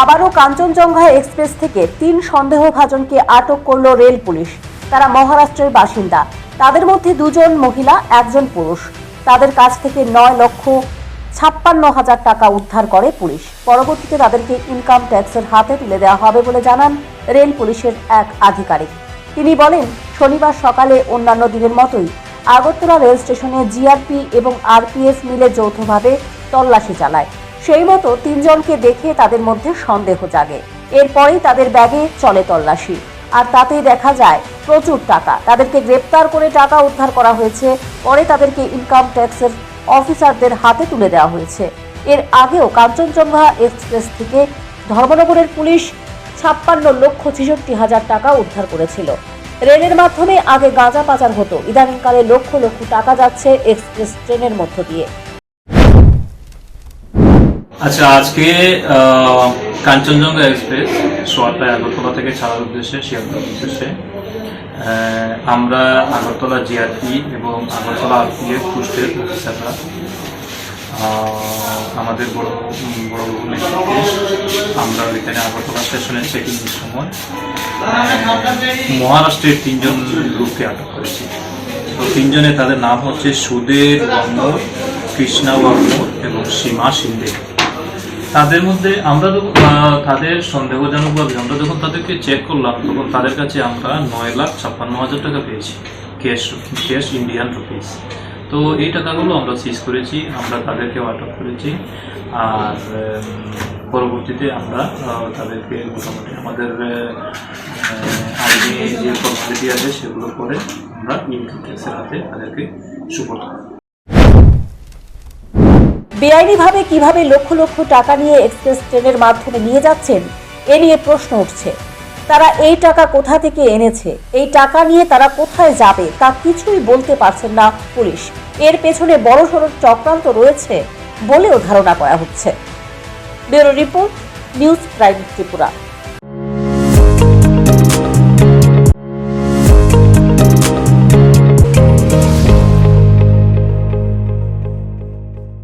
আবারও কাঞ্চনজঙ্ঘা এক্সপ্রেস থেকে 3 সন্দেহভাজনকে আটক করল রেল পুলিশ। তারা মহারাষ্ট্রের বাসিন্দা। তাদের মধ্যে 2 জন মহিলা, 1 জন পুরুষ। তাদের কাছ থেকে 9,56,000 টাকা উদ্ধার করে পুলিশ। পরবর্তীতে তাদেরকে ইনকাম ট্যাক্সের হাতে তুলে দেওয়া হবে বলে জানান রেল পুলিশের এক আধিকারিক। তিনি বলেন, শনিবার সকালে অন্যান্য দিনের মতোই আগরতলা রেল স্টেশনে জিআরপি এবং আরপিএফ মিলে যৌথভাবে তল্লাশি চালায়। সেই মতো 3 জনকে দেখে তাদের মধ্যে সন্দেহ জাগে। এরপরেই তাদের ব্যাগে চলে তল্লাশি, আর তাতেই দেখা যায় প্রচুর টাকা। তাদেরকে গ্রেপ্তার করে টাকা উদ্ধার করা হয়েছে। পরে তাদেরকে ইনকাম ট্যাক্সের অফিসারদের হাতে তুলে দেওয়া হয়েছে। এর আগেও কাঞ্চনজঙ্ঘা এক্সপ্রেস থেকে ধর্মনগরের পুলিশ 56,66,000 টাকা উদ্ধার করেছিল। রেলের মাধ্যমে আগে গাঁজা পাচার হতো, ইদানিংকালে লক্ষ লক্ষ টাকা যাচ্ছে এক্সপ্রেস ট্রেনের মধ্য দিয়ে। আচ্ছা, আজকে কাঞ্চনজঙ্ঘা এক্সপ্রেস সোয়াটায় আগরতলা থেকে ছাড়ার উদ্দেশ্যে শিয়ালদহ উদ্দেশ্যে আমরা আগরতলা জিআরপি এবং আগরতলা আরপিএফ পোস্টের অফিসাররা আমাদের বড় আমরা এখানে আগরতলা স্টেশনে চেকিংয়ের সময় মহারাষ্ট্রের 3 জন লোককে আটক করেছি। তো 3 জনে তাদের নাম হচ্ছে সুধীর ওয়াংমোর, কৃষ্ণা ওয়াংমোর এবং সীমা শিন্দে। তাদের মধ্যে আমরা তাদের সন্দেহজনকভাবে আমরা যখন তাদেরকে চেক করলাম, তখন তাদের কাছে আমরা 9,56,000 টাকা পেয়েছি, ক্যাশ ইন্ডিয়ান রুপিস। তো এই টাকাগুলো আমরা সিজ করেছি, আমরা তাদেরকেও আটক করেছি। আর পরবর্তীতে আমরা তাদেরকে মোটামুটি আমাদের আইনি যে ফর্মালিটি আছে সেগুলো করে আমরা ইনকাম ট্যাক্সের হাতে তাদেরকে সুপর্দ করি। বেআইনিভাবে কিভাবে লক্ষ লক্ষ টাকা নিয়ে এক্সপ্রেস ট্রেনের মাধ্যমে নিয়ে যাচ্ছেন, এ নিয়ে প্রশ্ন উঠছে। তারা এই টাকা কোথা থেকে এনেছে, এই টাকা নিয়ে তারা কোথায় যাবে, তা কিছুই বলতে পারছেন না পুলিশ। এর পেছনে বড়সড় চক্রান্ত রয়েছে বলেও ধারণা করা হচ্ছে। Bureau report, news prime Tripura.